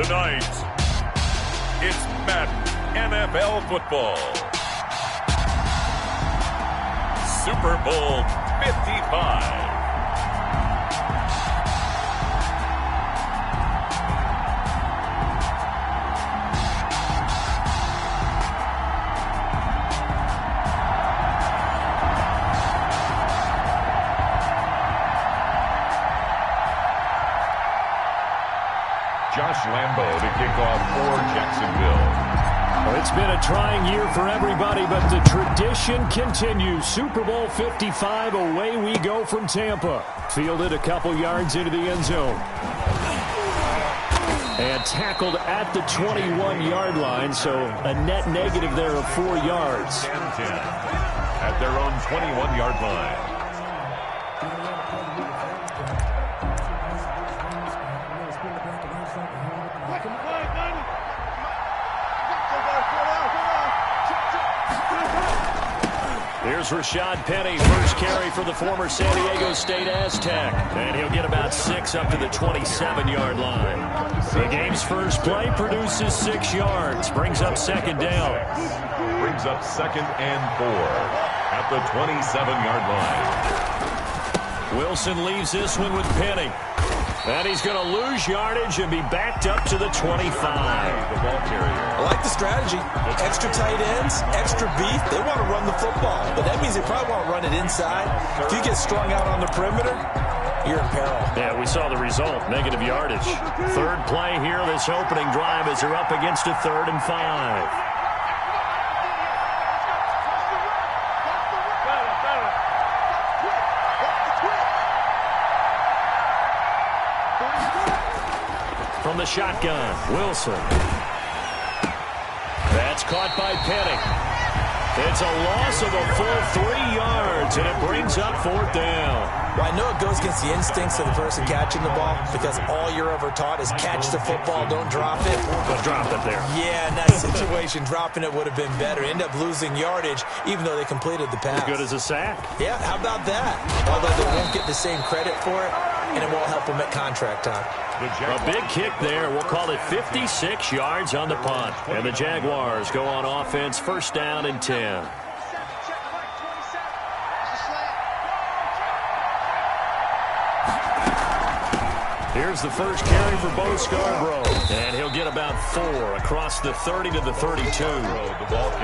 Tonight, it's Madden NFL football. Super Bowl 55. Lambeau to kick off for Jacksonville. Well, it's been a trying year for everybody, but the tradition continues. Super Bowl 55, away we go from Tampa. Fielded a couple yards into the end zone. And tackled at the 21-yard line, so a net negative there of 4 yards. 10-10 at their own 21-yard line. Here's Rashad Penny, first carry for the former San Diego State Aztec. And he'll get about 6 up to the 27-yard line. The game's first play produces 6 yards. Brings up second down. Brings up 2nd and 4 at the 27-yard line. Wilson leaves this one with Penny. And he's going to lose yardage and be backed up to the 25. The ball carrier. I like the strategy. Extra tight ends, extra beef. They want to run the football, but that means they probably want to run it inside. If you get strung out on the perimeter, you're in peril. Yeah, we saw the result, negative yardage. Third play here, this opening drive as they're up against a 3rd and 5. From the shotgun, Wilson. That's caught by Penny. It's a loss of a full 3 yards, and it brings up 4th down. Well, I know it goes against the instincts of the person catching the ball because all you're ever taught is catch the football, don't drop it. But drop it there. Yeah, in that situation, dropping it would have been better. End up losing yardage, even though they completed the pass. As good as a sack. Yeah, how about that? Although they won't get the same credit for it, and it won't help them at contract time. A big kick there. We'll call it 56 yards on the punt. And the Jaguars go on offense, 1st down and 10. Here's the first carry for Bo Scarborough. And he'll get about 4 across the 30 to the 32.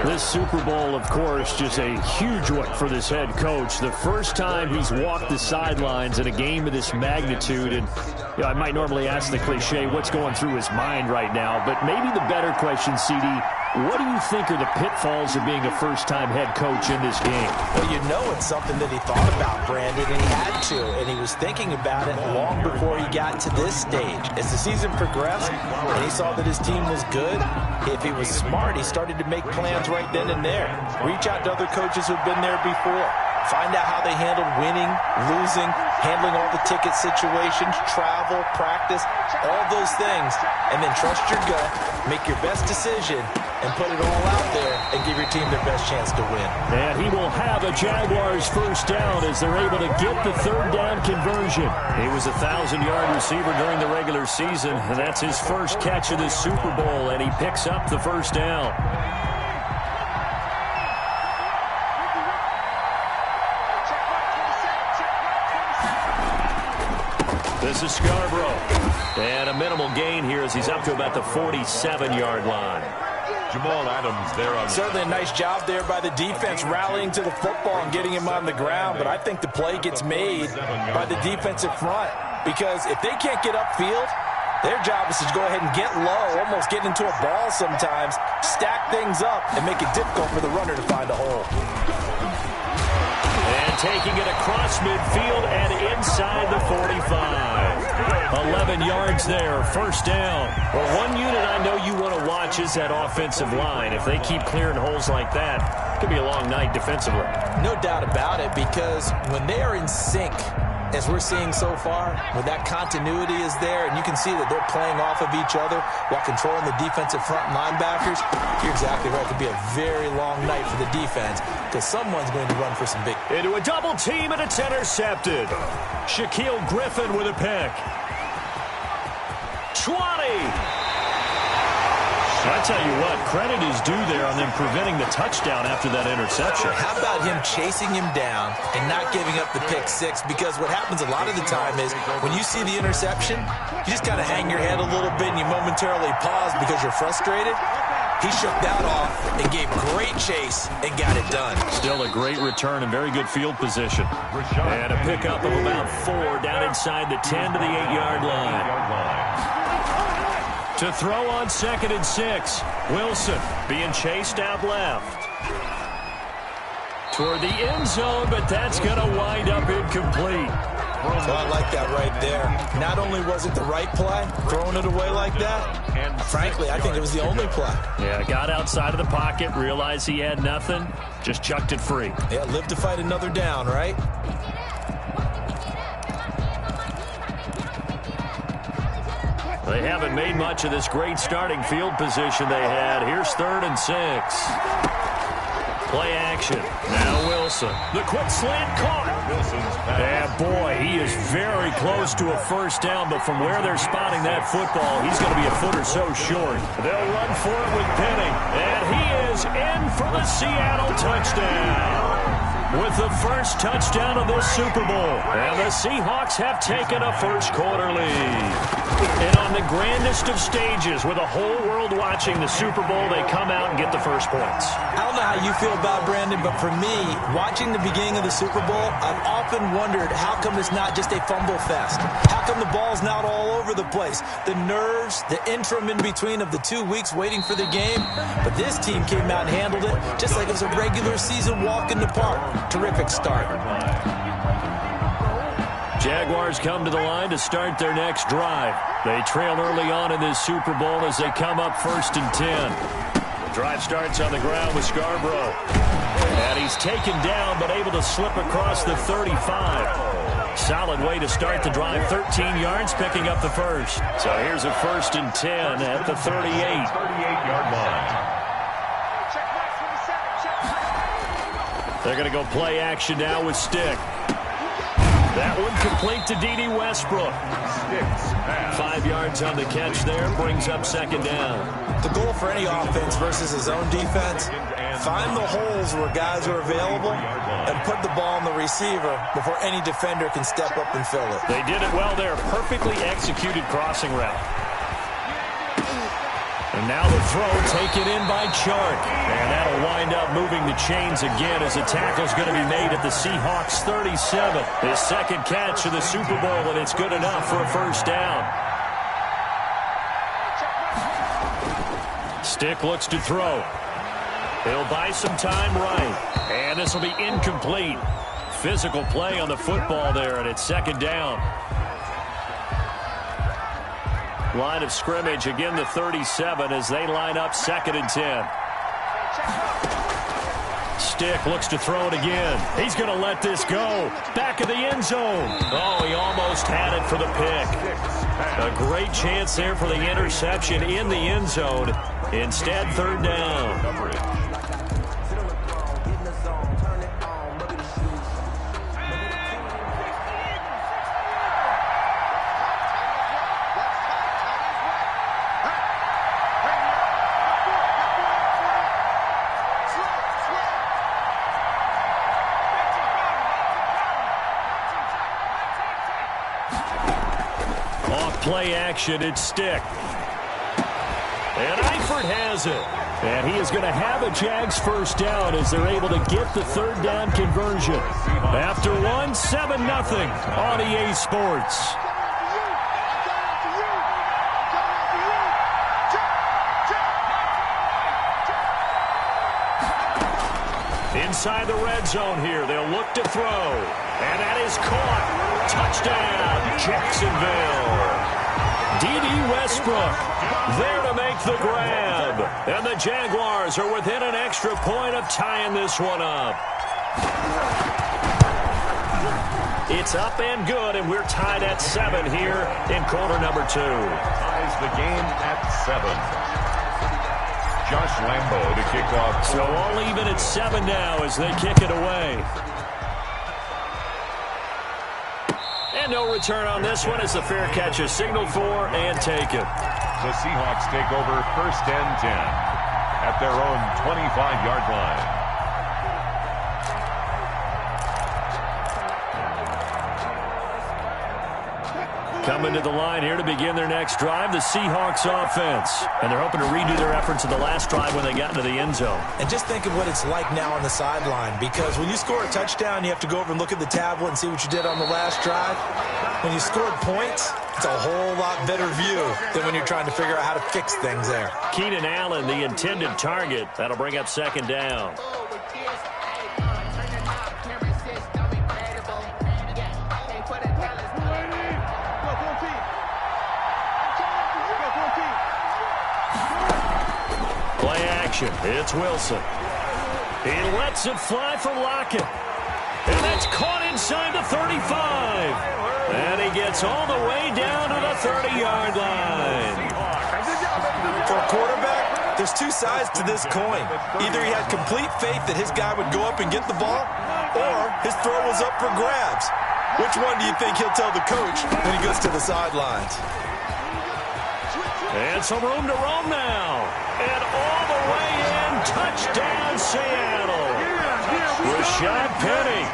This Super Bowl, of course, just a huge one for this head coach. The first time he's walked the sidelines in a game of this magnitude. And you know, I might normally ask the cliche, what's going through his mind right now? But maybe the better question, CD, what do you think are the pitfalls of being a first-time head coach in this game? Well, you know it's something that he thought about, Brandon, and he had to. And he was thinking about it long before he got to this stage. As the season progressed and he saw that his team was good, if he was smart, he started to make plans right then and there. Reach out to other coaches who've been there before. Find out how they handled winning, losing, handling all the ticket situations, travel, practice, all those things. And then trust your gut, make your best decision, and put it all out there and give your team their best chance to win. And he will have a Jaguars 1st down as they're able to get the 3rd down conversion. He was a 1,000-yard receiver during the regular season, and that's his first catch of the Super Bowl, and he picks up the 1st down. This is Scarborough. And a minimal gain here as he's up to about the 47-yard line. Jamal Adams there on certainly a nice job there by the defense rallying to the football and getting him on the ground, but I think the play gets made by the defensive front because if they can't get upfield, their job is to go ahead and get low, almost get into a ball sometimes, stack things up, and make it difficult for the runner to find a hole. And taking it across midfield and inside the 45. 11 yards there, 1st down. Well, one unit I know you want to watch is that offensive line. If they keep clearing holes like that, it could be a long night defensively. No doubt about it, because when they are in sync, as we're seeing so far, when that continuity is there and you can see that they're playing off of each other while controlling the defensive front linebackers, you're exactly right. It could be a very long night for the defense because someone's going to run for some big. Into a double team and it's intercepted. Shaquille Griffin with a pick. 20. I tell you what, credit is due there on them preventing the touchdown after that interception. How about him chasing him down and not giving up the pick six? Because what happens a lot of the time is when you see the interception, you just kind of hang your head a little bit and you momentarily pause because you're frustrated. He shook that off and gave great chase and got it done. Still a great return and very good field position. And a pickup of about 4 down inside the 10 to the 8-yard line. To throw on 2nd and 6. Wilson being chased out left. Toward the end zone, but that's going to wind up incomplete. So I like that right there. Not only was it the right play, throwing it away like that, frankly, I think it was the only play. Yeah, got outside of the pocket, realized he had nothing, just chucked it free. Yeah, live to fight another down, right? They haven't made much of this great starting field position they had. Here's 3rd and 6. Play action. Now Wilson. The quick slant caught. Yeah, boy, he is very close to a first down, but from where they're spotting that football, he's going to be a foot or so short. They'll run for it with Penny, and he is in for the Seattle touchdown. With the first touchdown of this Super Bowl, and the Seahawks have taken a first-quarter lead. And on the grandest of stages, with the whole world watching the Super Bowl, they come out and get the first points. I don't know how you feel about Brandon, but for me, watching the beginning of the Super Bowl, I've often wondered how come it's not just a fumble fest? How come the ball's not all over the place? The nerves, the interim in between of the 2 weeks waiting for the game. But this team came out and handled it just like it was a regular season walk in the park. Terrific start. Jaguars come to the line to start their next drive. They trail early on in this Super Bowl as they come up 1st and 10. The drive starts on the ground with Scarborough. And he's taken down but able to slip across the 35. Solid way to start the drive. 13 yards, picking up the first. So here's a 1st and 10 at the 38. 38-yard line. They're going to go play action now with Stick. That one complete to D.D. Westbrook. 5 yards on the catch there, brings up 2nd down. The goal for any offense versus his own defense, find the holes where guys are available and put the ball on the receiver before any defender can step up and fill it. They did it well there. Perfectly executed crossing route. And now the throw taken in by Chark. And that'll wind up moving the chains again as a tackle's going to be made at the Seahawks 37. His 2nd catch of the Super Bowl, and it's good enough for a first down. Stick looks to throw. He'll buy some time right. And this will be incomplete. Physical play on the football there, and it's 2nd down. Line of scrimmage, again the 37 as they line up 2nd and 10. Stick looks to throw it again. He's going to let this go. Back of the end zone. Oh, he almost had it for the pick. A great chance there for the interception in the end zone. Instead, 3rd down. Play action, it's Stick. And Eifert has it. And he is going to have a Jags first down as they're able to get the 3rd down conversion. After 7-0 on EA Sports. Inside the red zone here, they'll look to throw. And that is caught. Touchdown, Jacksonville. D.D. Westbrook there to make the grab. And the Jaguars are within an extra point of tying this one up. It's up and good, and we're tied at 7 here in quarter number 2. Ties the game at 7. Josh Lambo to kick off. So all even at 7 now as they kick it away. And no return on this one as the fair catch is signaled for and taken. The Seahawks take over 1st and 10 at their own 25-yard line. Coming to the line here to begin their next drive, the Seahawks offense. And they're hoping to redo their efforts in the last drive when they got into the end zone. And just think of what it's like now on the sideline, because when you score a touchdown, you have to go over and look at the tablet and see what you did on the last drive. When you scored points, it's a whole lot better view than when you're trying to figure out how to fix things there. Keenan Allen, the intended target. That'll bring up 2nd down. Play action. It's Wilson. He lets it fly for Lockett. And that's caught inside the 35. And he gets all the way down to the 30-yard line. For a quarterback, there's two sides to this coin. Either he had complete faith that his guy would go up and get the ball, or his throw was up for grabs. Which one do you think he'll tell the coach when he goes to the sidelines? And some room to roam now. And all the way in, touchdown Seattle. Rashad Penny,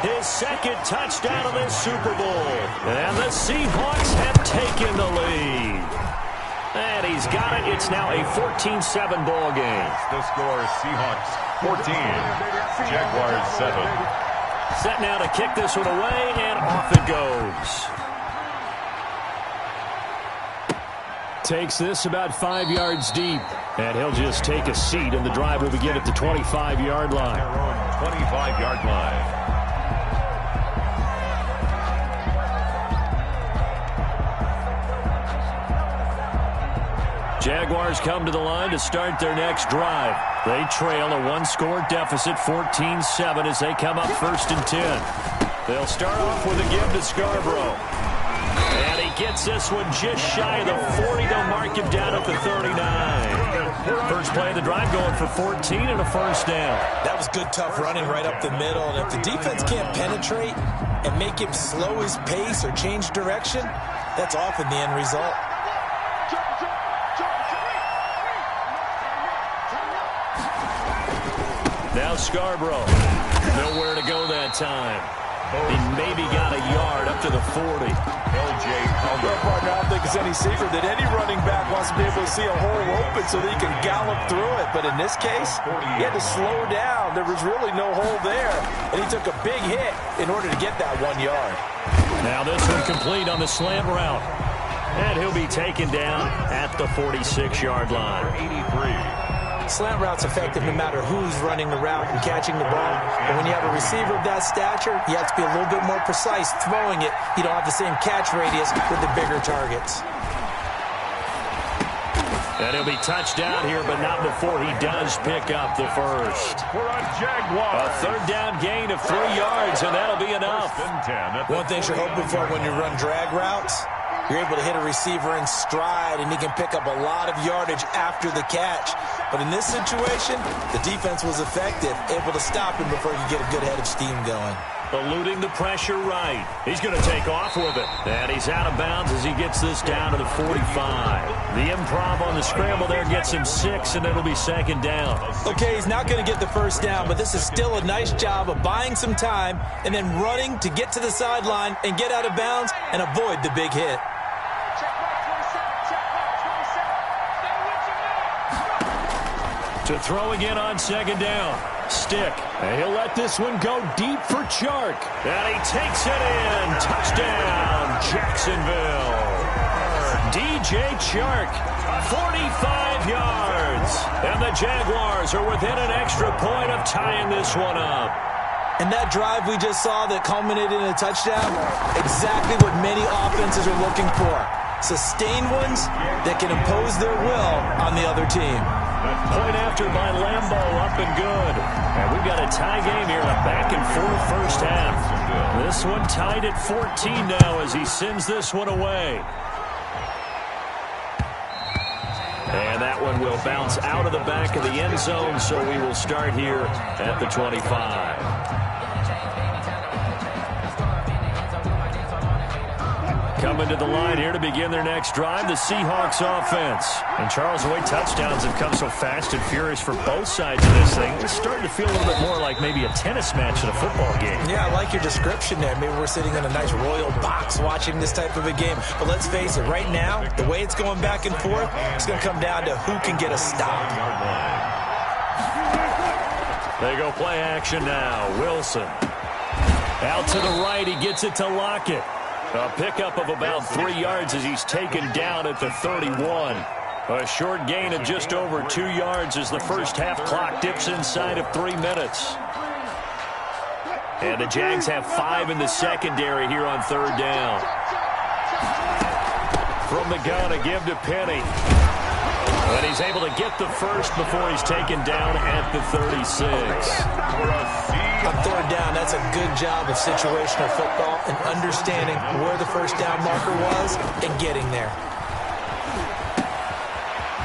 his 2nd touchdown of this Super Bowl. And the Seahawks have taken the lead. And he's got it. It's now a 14-7 ball game. The score, Seahawks 14, Jaguars 7. Set now to kick this one away, and off it goes. Takes this about 5 yards deep, and he'll just take a seat, and the drive will begin at the 25-yard line. Their own 25-yard line. Jaguars come to the line to start their next drive. They trail a 1-score deficit, 14-7, as they come up 1st and 10. They'll start off with a give to Scarborough. And he gets this one just shy of the 40. They'll mark him down at the 39. First play of the drive going for 14 and a 1st down. That was good, tough running right up the middle. And if the defense can't penetrate and make him slow his pace or change direction, that's often the end result. Now Scarborough. Nowhere to go that time. He maybe got a yard up to the 40. LJ Palmer. Well, partner, I don't think it's any secret that any running back wants to be able to see a hole open so that he can gallop through it. But in this case, he had to slow down. There was really no hole there. And he took a big hit in order to get that 1 yard. Now this one complete on the slant route. And he'll be taken down at the 46-yard line. 83. Slant route's effective no matter who's running the route and catching the ball. But when you have a receiver of that stature, you have to be a little bit more precise throwing it. You don't have the same catch radius with the bigger targets. And he'll be touched down here, but not before he does pick up the 1st. We're on Jaguars. A 3rd down gain of 3 yards, and that'll be enough. One thing you're hoping for when you run drag routes, you're able to hit a receiver in stride, and he can pick up a lot of yardage after the catch. But in this situation, the defense was effective, able to stop him before he could get a good head of steam going. Eluding the pressure right. He's going to take off with it. And he's out of bounds as he gets this down to the 45. The improv on the scramble there gets him 6, and it'll be 2nd down. Okay, he's not going to get the 1st down, but this is still a nice job of buying some time and then running to get to the sideline and get out of bounds and avoid the big hit. To throw again on 2nd down. Stick. And he'll let this one go deep for Chark. And he takes it in. Touchdown, Jacksonville. DJ Chark, 45 yards. And the Jaguars are within an extra point of tying this one up. And that drive we just saw that culminated in a touchdown, exactly what many offenses are looking for. Sustained ones that can impose their will on the other team. Point after by Lambeau, up and good. And we've got a tie game here, a back-and-forth 1st half. This one tied at 14 now as he sends this one away. And that one will bounce out of the back of the end zone, so we will start here at the 25. coming to the line here to begin their next drive, the Seahawks offense. And Charles, the way touchdowns have come so fast and furious for both sides of this thing, it's starting to feel a little bit more like maybe a tennis match in a football game. Yeah, I like your description there. Maybe we're sitting in a nice royal box watching this type of a game. But let's face it, right now, the way it's going back and forth, it's going to come down to who can get a stop. They go play action now. Wilson. Out to the right, he gets it to Lockett. A pickup of about 3 yards as he's taken down at the 31. A short gain of just over 2 yards as the first half clock dips inside of 3 minutes. And the Jags have 5 in the secondary here on third down. From the gun, a give to Penny. And he's able to get the first before he's taken down at the 36. On third down, that's a good job of situational football and understanding where the first down marker was and getting there.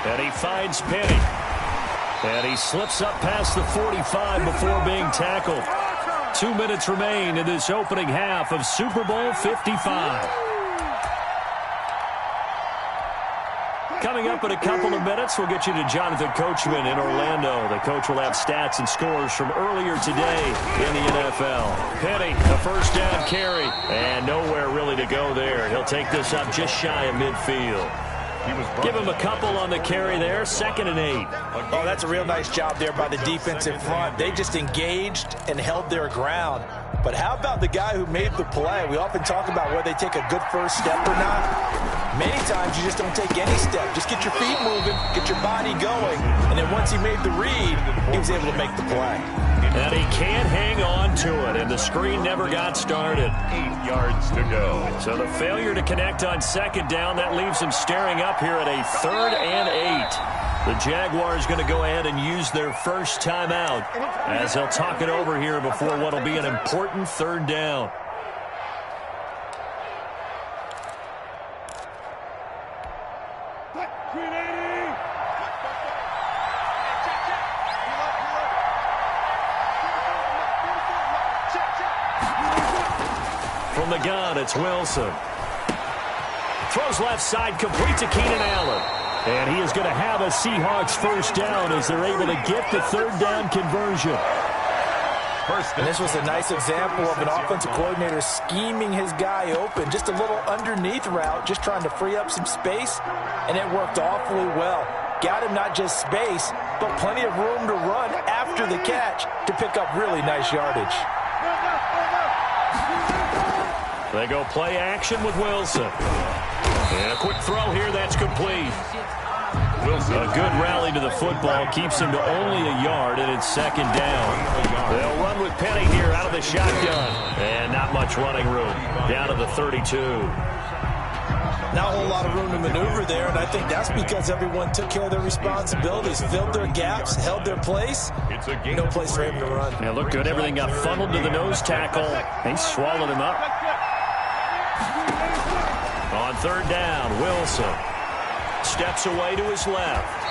And he finds Penny. And he slips up past the 45 before being tackled. 2 minutes remain in this opening half of Super Bowl 55. Coming up in a couple of minutes, we'll get you to Jonathan Coachman in Orlando. The coach will have stats and scores from earlier today in the NFL. Penny, a first down carry, and nowhere really to go there. He'll take this up just shy of midfield. Give him a couple on the carry there, 2nd and 8. Oh, that's a real nice job there by the defensive front. They just engaged and held their ground. But how about the guy who made the play? We often talk about whether they take a good first step or not. Many times you just don't take any step. Just get your feet moving, get your body going. And then once he made the read, he was able to make the play. And he can't hang on to it, and the screen never got started. 8 yards to go. So the failure to connect on second down, that leaves him staring up here at a 3rd and 8. The Jaguars going to go ahead and use their first timeout as they'll talk it over here before what will be an important 3rd down. From the gun, it's Wilson. Throws left side, complete to Keenan Allen. And he is going to have a Seahawks first down as they're able to get the 3rd down conversion. And this was a nice example of an offensive coordinator scheming his guy open. Just a little underneath route, just trying to free up some space. And it worked awfully well. Got him not just space, but plenty of room to run after the catch to pick up really nice yardage. They go play action with Wilson. And a quick throw here, that's complete. Wilson. A good rally to the football keeps him to only a yard, and it's 2nd down. They'll run with Penny here out of the shotgun. And not much running room. Down to the 32. Not a whole lot of room to maneuver there, and I think that's because everyone took care of their responsibilities, filled their gaps, held their place. No place for him to run. Yeah, look good. Everything got funneled to the nose tackle. He swallowed him up. On 3rd down, Wilson steps away to his left.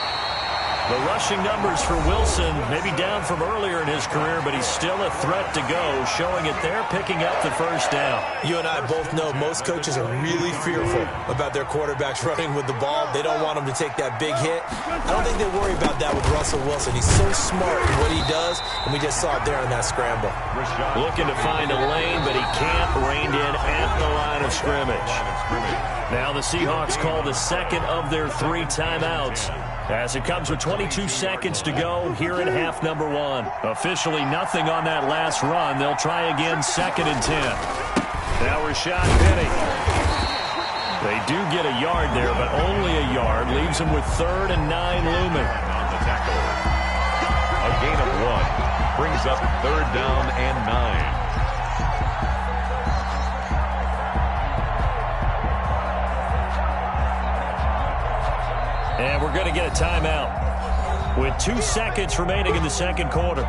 The rushing numbers for Wilson may be down from earlier in his career, but he's still a threat to go, showing it there, picking up the first down. You and I both know most coaches are really fearful about their quarterbacks running with the ball. They don't want him to take that big hit. I don't think they worry about that with Russell Wilson. He's so smart in what he does, and we just saw it there in that scramble. Looking to find a lane, but he can't rein in at the line of scrimmage. Now the Seahawks call the 2nd of their 3 timeouts, as it comes with 22 seconds to go here in half number 1. Officially nothing on that last run. They'll try again 2nd and 10. Now Rashad Penny. They do get a yard there, but only a yard. Leaves them with 3rd and 9 looming. On the tackle. A gain of 1. Brings up 3rd down and 9. And we're going to get a timeout with 2 seconds remaining in the 2nd quarter.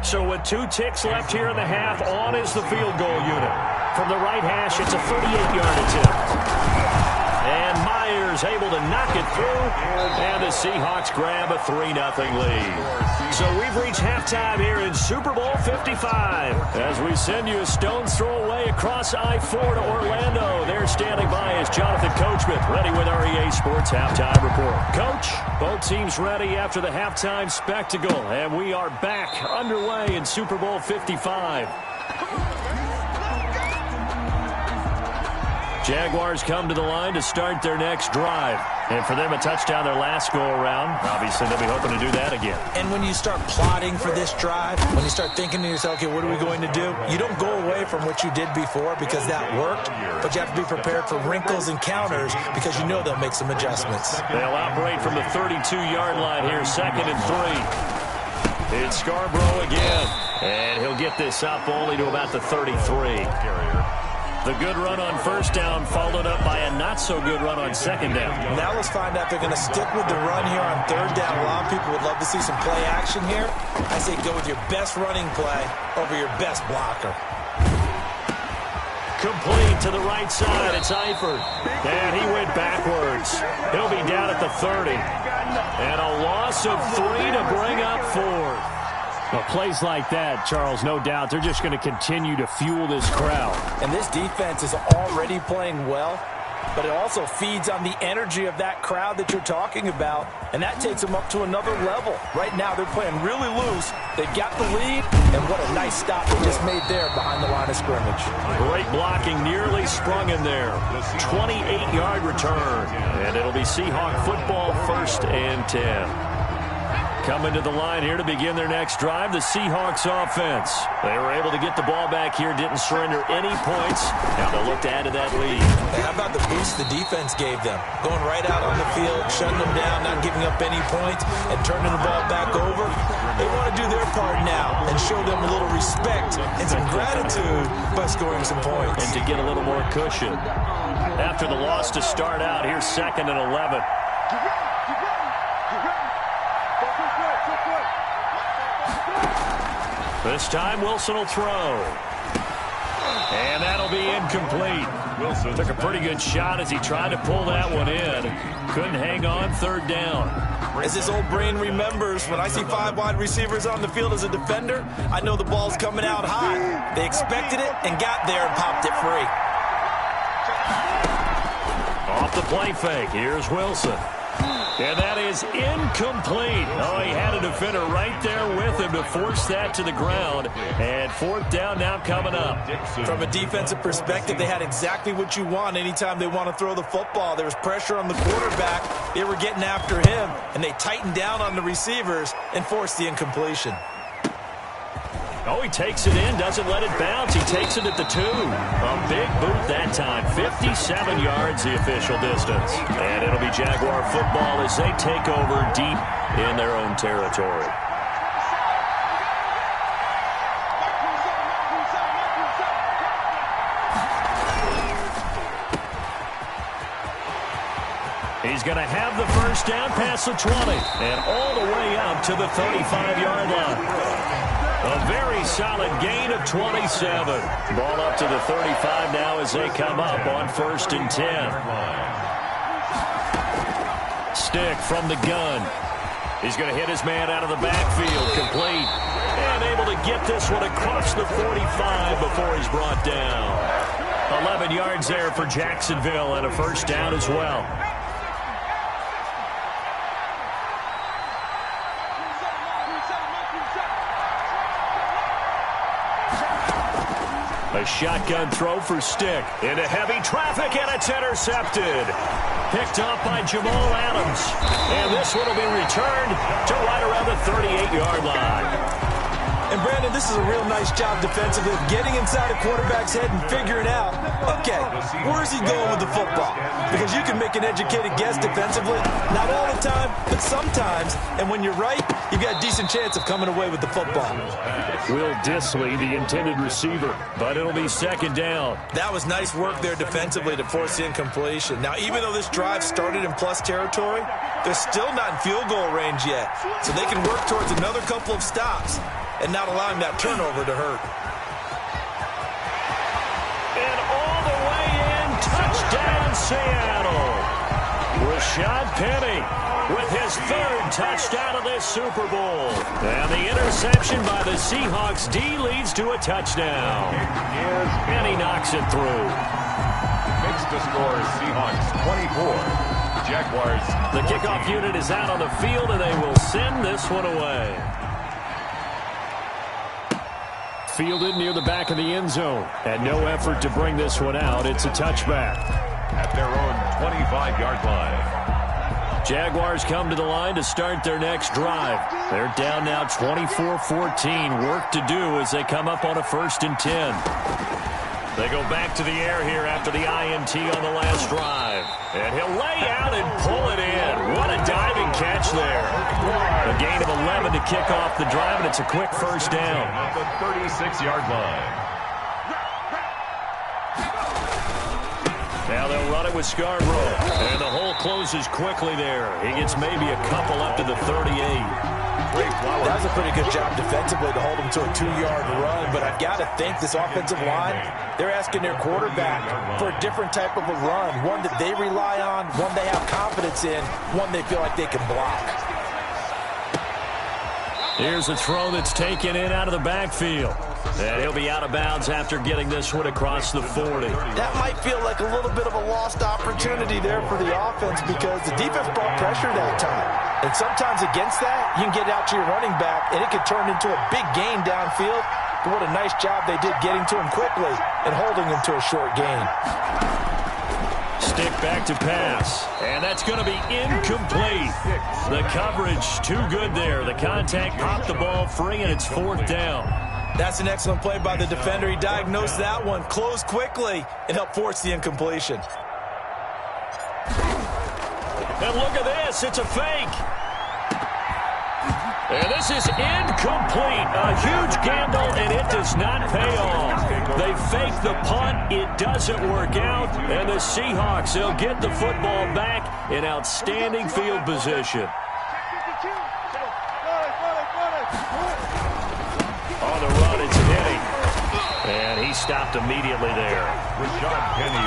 So with 2 ticks left here in the half, on is the field goal unit. From the right hash, it's a 38-yard attempt. And Myers able to knock it through, and the Seahawks grab a 3-0 lead. So we've reached halftime here in Super Bowl 55. As we send you a stone's throw away across I-4 to Orlando. There standing by is Jonathan Coachman, ready with our EA Sports Halftime Report. Coach, both teams ready after the halftime spectacle, and we are back underway in Super Bowl 55. Jaguars come to the line to start their next drive. And for them, a touchdown their last go-around. Obviously, they'll be hoping to do that again. And when you start plotting for this drive, when you start thinking to yourself, okay, what are we going to do? You don't go away from what you did before because that worked, but you have to be prepared for wrinkles and counters because you know they'll make some adjustments. They'll operate from the 32-yard line here, 2nd and 3. It's Scarborough again, and he'll get this up only to about the 33. The good run on first down followed up by a not-so-good run on second down. Now let's find out if they're going to stick with the run here on third down. A lot of people would love to see some play action here. I say go with your best running play over your best blocker. Complete to the right side. It's Eifert. And he went backwards. He'll be down at the 30. And a loss of 3 to bring up 4. Well, plays like that, Charles, no doubt, they're just going to continue to fuel this crowd. And this defense is already playing well, but it also feeds on the energy of that crowd that you're talking about, and that takes them up to another level. Right now, they're playing really loose. They've got the lead, and what a nice stop they just made there behind the line of scrimmage. Great blocking, nearly sprung in there. 28-yard return, and it'll be Seahawk football, 1st and 10. Coming to the line here to begin their next drive, the Seahawks offense. They were able to get the ball back here, didn't surrender any points. Now they'll look to add to that lead. Hey, how about the boost the defense gave them? Going right out on the field, shutting them down, not giving up any points, and turning the ball back over. They want to do their part now and show them a little respect and some gratitude by scoring some points. And to get a little more cushion. After the loss to start out, here's 2nd and 11. This time, Wilson will throw. And that'll be incomplete. Wilson took a pretty good shot as he tried to pull that one in. Couldn't hang on, 3rd down. As his old brain remembers, when I see 5 wide receivers on the field as a defender, I know the ball's coming out high. They expected it and got there and popped it free. Off the play fake, here's Wilson. And that is incomplete. Oh, he had a defender right there with him to force that to the ground. And 4th down now coming up. From a defensive perspective, they had exactly what you want anytime they want to throw the football. There was pressure on the quarterback. They were getting after him, and they tightened down on the receivers and forced the incompletion. Oh, he takes it in, doesn't let it bounce. He takes it at the 2. A big boot that time. 57 yards, the official distance. And it'll be Jaguar football as they take over deep in their own territory. He's going to have the first down past the 20 and all the way up to the 35-yard line. A very solid gain of 27. Ball up to the 35 now as they come up on 1st and 10. Stick from the gun. He's going to hit his man out of the backfield. Complete. And able to get this one across the 45 before he's brought down. 11 yards there for Jacksonville and a first down as well. A shotgun throw for Stick. Into heavy traffic, and it's intercepted. Picked off by Jamal Adams. And this one will be returned to right around the 38-yard line. And, Brandon, this is a real nice job defensively of getting inside a quarterback's head and figuring out, okay, where's he going with the football? Because you can make an educated guess defensively, not all the time, but sometimes. And when you're right, you've got a decent chance of coming away with the football. Will Disley, the intended receiver, but it'll be 2nd down. That was nice work there defensively to force the incompletion. Now, even though this drive started in plus territory, they're still not in field goal range yet. So they can work towards another couple of stops and not allowing that turnover to hurt. And all the way in, touchdown Seattle. Rashad Penny with his third touchdown of this Super Bowl. And the interception by the Seahawks D leads to a touchdown. And he knocks it through. Makes the score Seahawks 24. Jaguars. The kickoff unit is out on the field, and they will send this one away. Fielded near the back of the end zone. And no effort to bring this one out. It's a touchback. At their own 25-yard line. Jaguars come to the line to start their next drive. They're down now 24-14. Work to do as they come up on a 1st and 10. They go back to the air here after the INT on the last drive. And he'll lay out and pull it in. What a diving catch there. A gain of 11 to kick off the drive, and it's a quick first down. At the 36-yard line. Now they'll run it with Scarborough. And the hole closes quickly there. He gets maybe a couple up to the 38. That was a pretty good job defensively to hold him to a 2-yard run, but I've got to think this offensive line, they're asking their quarterback for a different type of a run, one that they rely on, one they have confidence in, one they feel like they can block. Here's a throw that's taken in out of the backfield. And he'll be out of bounds after getting this one across the 40. That might feel like a little bit of a lost opportunity there for the offense because the defense brought pressure that time. And sometimes against that, you can get out to your running back, and it can turn into a big gain downfield. But what a nice job they did getting to him quickly and holding him to a short gain. Stick back to pass. And that's going to be incomplete. The coverage too good there. The contact popped the ball free, and it's 4th down. That's an excellent play by the defender. He diagnosed that one, closed quickly, and helped force the incompletion. And look at this. It's a fake. And this is incomplete. A huge gamble, and it does not pay off. They fake the punt. It doesn't work out. And the Seahawks, they'll get the football back in outstanding field position. On the run, it's Penny. And he stopped immediately there.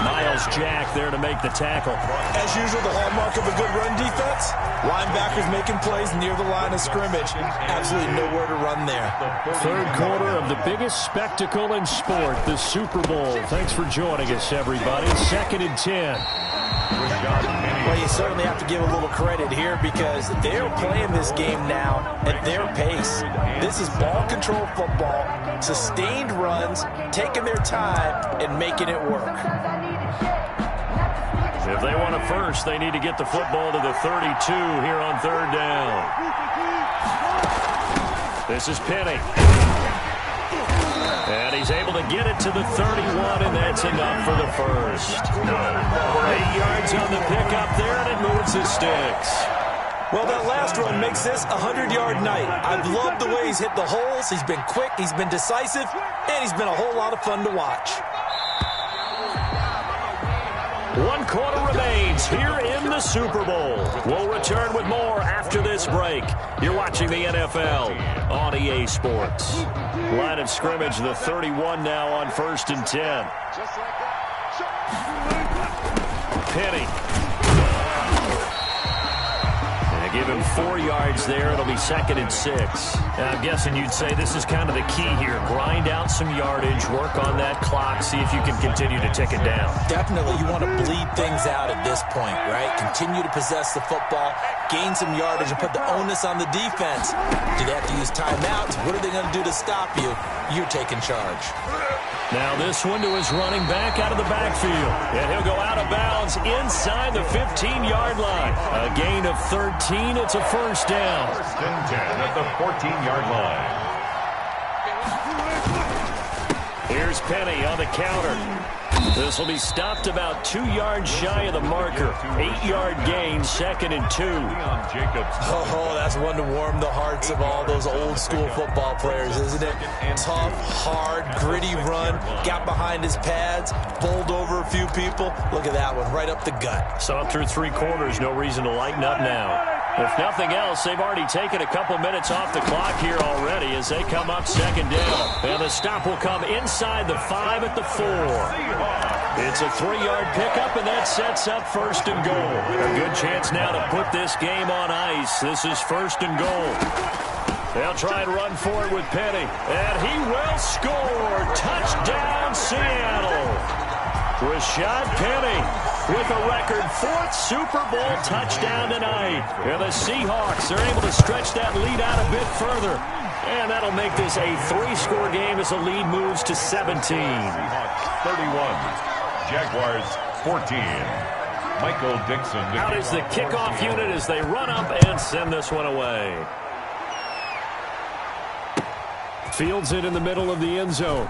Miles Jack there to make the tackle. As usual, the hallmark of a good run defense, linebackers making plays near the line of scrimmage. Absolutely nowhere to run there. Third quarter of the biggest spectacle in sport, the Super Bowl. Thanks for joining us, everybody. 2nd and 10. Well, you certainly have to give a little credit here because they're playing this game now at their pace. This is ball control football, sustained runs, taking their time, and making it work. If they want a first, they need to get the football to the 32 here on 3rd down. This is Penny. And he's able to get it to the 31, and that's enough for the first. 8 yards on the pickup there, and it moves the sticks. Well, that last run makes this a 100-yard night. I've loved the way he's hit the holes. He's been quick, he's been decisive, and he's been a whole lot of fun to watch. 1 quarter remains here in the Super Bowl. We'll return with more after this break. You're watching the NFL on EA Sports. Line of scrimmage, the 31 now on 1st and 10. Penny. Give him 4 yards there. It'll be 2nd and 6. And I'm guessing you'd say this is kind of the key here. Grind out some yardage, work on that clock, see if you can continue to tick it down. Definitely. You want to bleed things out at this point, right? Continue to possess the football, gain some yardage, and put the onus on the defense. Do they have to use timeouts? What are they going to do to stop you? You're taking charge. Now this one to his running back out of the backfield. And he'll go out of bounds inside the 15-yard line. A gain of 13. It's a first down. 1st and 10 at the 14-yard line. Here's Penny on the counter. This will be stopped about 2 yards shy of the marker. 8-yard gain, 2nd and 2. Oh, that's one to warm the hearts of all those old school football players, isn't it? Tough, hard, gritty run. Got behind his pads, bowled over a few people. Look at that one, right up the gut. So through 3 quarters, no reason to lighten up now. If nothing else, they've already taken a couple minutes off the clock here already as they come up 2nd down. And the stop will come inside the 5 at the 4. It's a 3-yard pickup, and that sets up first and goal. A good chance now to put this game on ice. This is first and goal. They'll try and run for it with Penny. And he will score. Touchdown, Seattle. Rashad Penny with a record 4th Super Bowl touchdown tonight. And the Seahawks are able to stretch that lead out a bit further. And that'll make this a 3-score game as the lead moves to 17. Seahawks 31. Jaguars 14. Michael Dixon. Out is the kickoff unit as they run up and send this one away. Fields it in the middle of the end zone.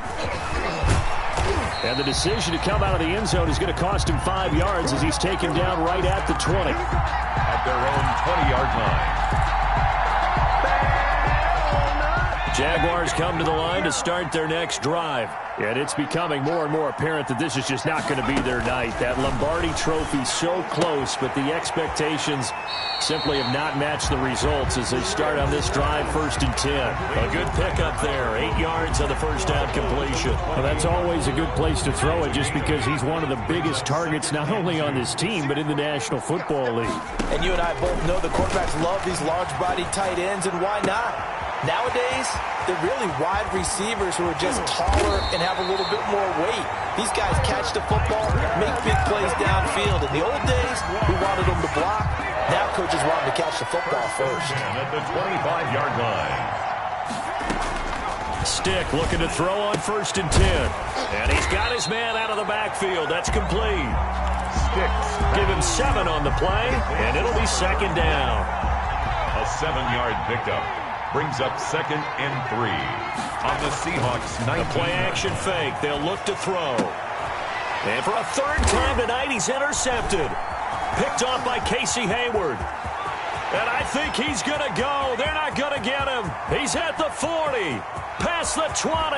And the decision to come out of the end zone is going to cost him 5 yards as he's taken down right at the 20. At their own 20-yard line. Jaguars come to the line to start their next drive. And it's becoming more and more apparent that this is just not going to be their night. That Lombardi Trophy so close, but the expectations simply have not matched the results as they start on this drive, 1st and 10. A good pickup there, 8 yards on the first down completion. Well, that's always a good place to throw it just because he's one of the biggest targets not only on this team but in the National Football League. And you and I both know the quarterbacks love these large-bodied tight ends, and why not? Nowadays, they're really wide receivers who are just taller and have a little bit more weight. These guys catch the football, make big plays downfield. In the old days, we wanted them to block. Now coaches want them to catch the football first. At the 25-yard line. Stick looking to throw on 1st and 10. And he's got his man out of the backfield. That's complete. Sticks. Give him 7 on the play, and it'll be 2nd down. A 7-yard pickup. Brings up 2nd and 3 on the Seahawks 19. The play-action fake. They'll look to throw. And for a 3rd time tonight, he's intercepted. Picked off by Casey Hayward. And I think he's going to go. They're not going to get him. He's at the 40. Past the 20.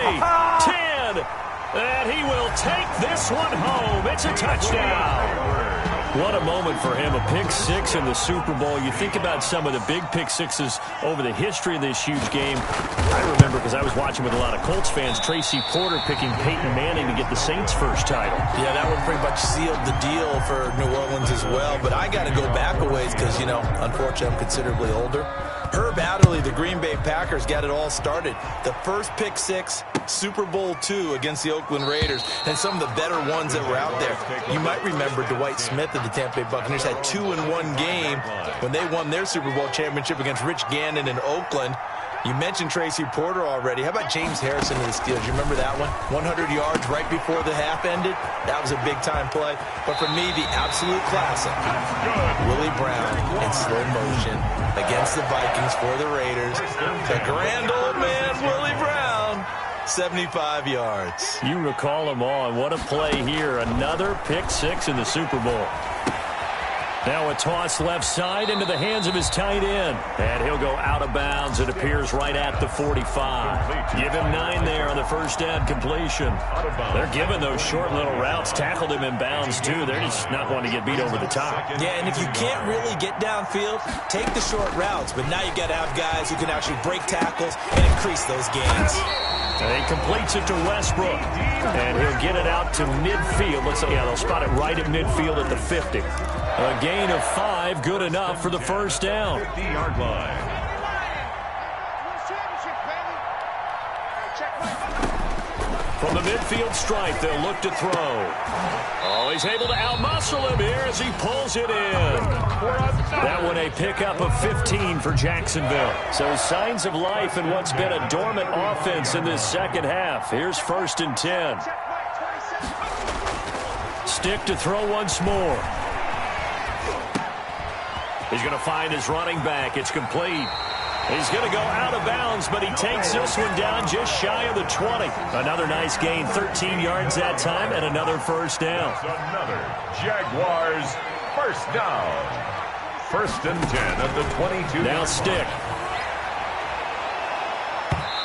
10. And he will take this one home. It's a touchdown. What a moment for him, a pick 6 in the Super Bowl. You think about some of the big pick 6s over the history of this huge game. I remember, because I was watching with a lot of Colts fans, Tracy Porter picking Peyton Manning to get the Saints' first title. Yeah, that one pretty much sealed the deal for New Orleans as well. But I got to go back a ways because, you know, unfortunately I'm considerably older. Herb Adderley, the Green Bay Packers, got it all started. The first pick 6, Super Bowl II against the Oakland Raiders, and some of the better ones that were out there. You might remember Dwight Smith of the Tampa Bay Buccaneers had 2 in one game when they won their Super Bowl championship against Rich Gannon in Oakland. You mentioned Tracy Porter already. How about James Harrison of the Steelers? You remember that one? 100 yards right before the half ended. That was a big-time play. But for me, the absolute classic, Willie Brown in slow motion against the Vikings for the Raiders. The grand old man, Willie Brown, 75 yards. You recall them all, and what a play here. Another pick 6 in the Super Bowl. Now a toss left side into the hands of his tight end. And he'll go out of bounds. It appears right at the 45. Give him 9 there on the first down completion. They're giving those short little routes. Tackled him in bounds, too. They're just not wanting to get beat over the top. Yeah, and if you can't really get downfield, take the short routes. But now you got to have guys who can actually break tackles and increase those gains. And he completes it to Westbrook. And he'll get it out to midfield. They'll spot it right at midfield at the 50. A gain of 5, good enough for the first down. 50-yard line. From the midfield stripe, they'll look to throw. Oh, he's able to outmuscle him here as he pulls it in. That one a pickup of 15 for Jacksonville. So signs of life in what's been a dormant offense in this second half. Here's 1st and 10. Stick to throw once more. He's going to find his running back. It's complete. He's going to go out of bounds, but he takes this one down just shy of the 20. Another nice gain, 13 yards that time, and another first down. Another Jaguars first down. 1st and 10 at the 22. Now Stick.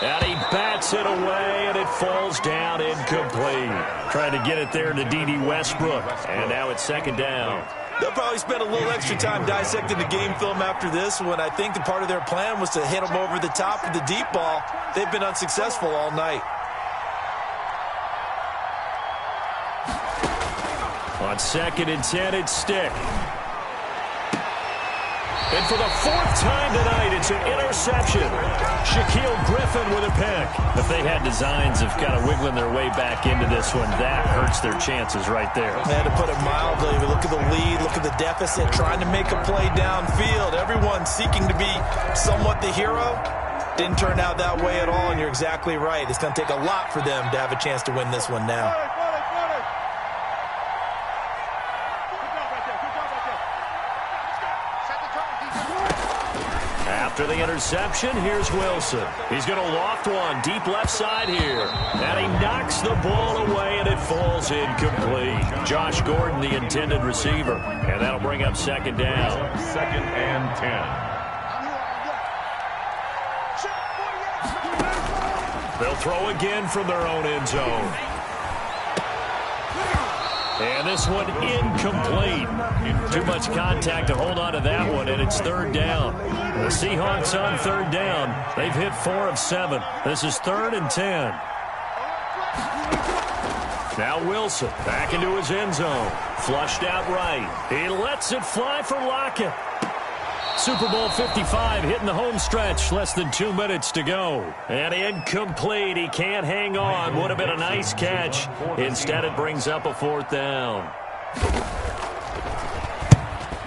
And he bats it away, and it falls down incomplete. Trying to get it there to D.D. Westbrook. And now it's 2nd down. They'll probably spend a little extra time dissecting the game film after this one. I think the part of their plan was to hit them over the top of the deep ball. They've been unsuccessful all night. On 2nd and 10, it's Stick. And for the 4th time tonight, it's an interception. Shaquille Griffin with a pick. If they had designs of kind of wiggling their way back into this one, that hurts their chances right there. They had to put it mildly. Look at the lead. Look at the deficit. Trying to make a play downfield. Everyone seeking to be somewhat the hero. Didn't turn out that way at all, and you're exactly right. It's going to take a lot for them to have a chance to win this one now. After the interception, here's Wilson. He's going to loft one deep left side here. And he knocks the ball away, and it falls incomplete. Josh Gordon, the intended receiver. And that'll bring up 2nd down. 2nd and 10. They'll throw again from their own end zone. And this one incomplete. Too much contact to hold on to that one, and it's 3rd down. The Seahawks on 3rd down. They've hit 4 of 7. This is 3rd and 10. Now Wilson back into his end zone. Flushed out right. He lets it fly for Lockett. Super Bowl 55 hitting the home stretch. Less than 2 minutes to go. And incomplete. He can't hang on. Would have been a nice catch. Instead, it brings up a 4th down.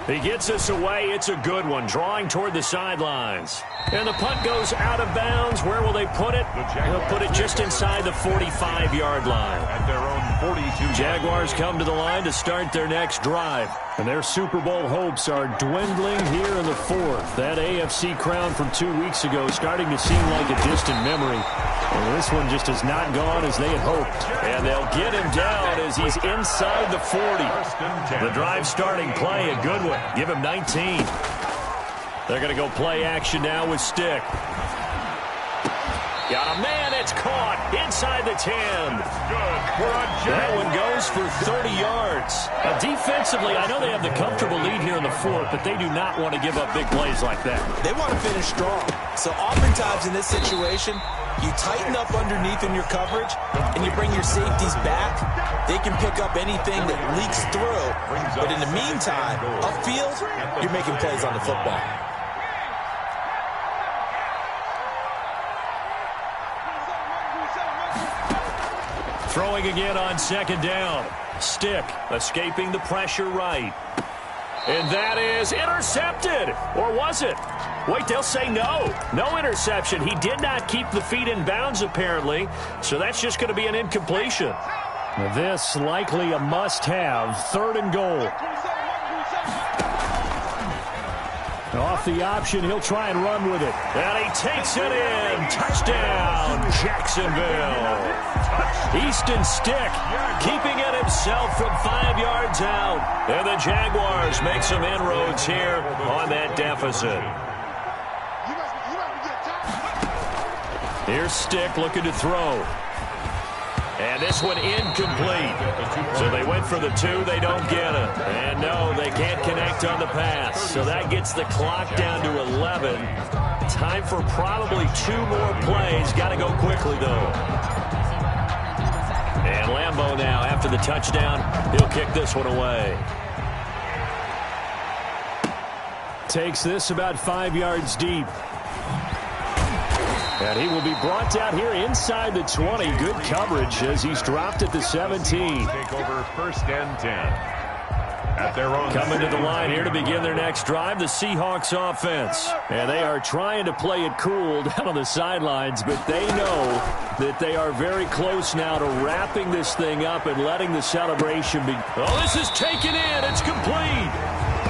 He gets us away. It's a good one. Drawing toward the sidelines. And the punt goes out of bounds. Where will they put it? They'll put it just inside the 45-yard line. At their own 42. Jaguars come to the line to start their next drive. And their Super Bowl hopes are dwindling here in the 4th. That AFC crown from 2 weeks ago starting to seem like a distant memory. And this one just has not gone as they had hoped. And they'll get him down as he's inside the 40. The drive starting play, a good one. Give him 19. They're going to go play action now with Stick. Got a man, it's caught inside the 10. That one goes for 30 yards. Defensively, I know they have the comfortable lead here in the 4th, but they do not want to give up big plays like that. They want to finish strong. So oftentimes in this situation, you tighten up underneath in your coverage, and you bring your safeties back. They can pick up anything that leaks through. But in the meantime, upfield, you're making plays on the football. Throwing again on 2nd down. Stick escaping the pressure right. And that is intercepted. Or was it? Wait, they'll say no. No interception. He did not keep the feet in bounds, apparently. So that's just going to be an incompletion. This likely a must-have. 3rd and goal. Off the option, he'll try and run with it. And he takes it in. Touchdown, Jacksonville. Easton Stick keeping it himself from 5 yards out. And the Jaguars make some inroads here on that deficit. Here's Stick looking to throw. And this one incomplete. So they went for the 2. They don't get it. And no, they can't connect on the pass. So that gets the clock down to 11. Time for probably 2 more plays. Got to go quickly, though. And Lambeau now, after the touchdown, he'll kick this one away. Takes this about 5 yards deep. And he will be brought down here inside the 20. Good coverage as he's dropped at the 17. Take over 1st and 10. At their own. Coming to the line here to begin their next drive, the Seahawks offense. And they are trying to play it cool down on the sidelines, but they know that they are very close now to wrapping this thing up and letting the celebration be. Oh, this is taken in. It's complete.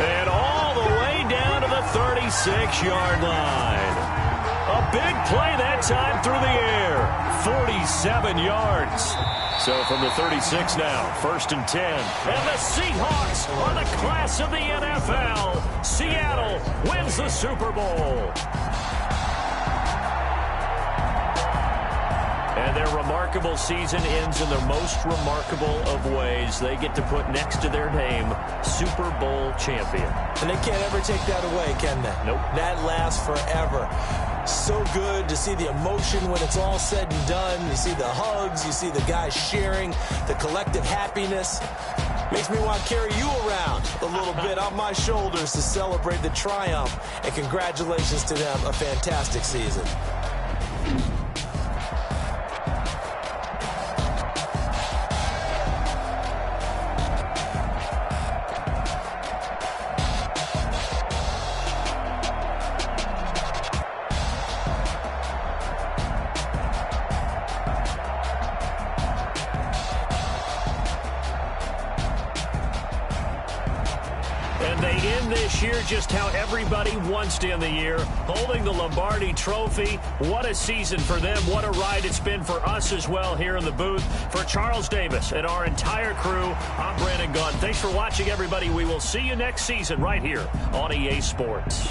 And all the way down to the 36-yard line. A big play that time through the air. 47 yards. So from the 36 now, 1st and 10. And the Seahawks are the class of the NFL. Seattle wins the Super Bowl. And their remarkable season ends in the most remarkable of ways. They get to put next to their name, Super Bowl champion. And they can't ever take that away, can they? Nope. That lasts forever. So good to see the emotion when it's all said and done. You see the hugs, you see the guys sharing, the collective happiness. Makes me want to carry you around a little bit on my shoulders to celebrate the triumph. And congratulations to them, a fantastic season. And they end this year just how everybody wants to end the year, holding the Lombardi Trophy. What a season for them. What a ride it's been for us as well here in the booth. For Charles Davis and our entire crew, I'm Brandon Gaudin. Thanks for watching, everybody. We will see you next season right here on EA Sports.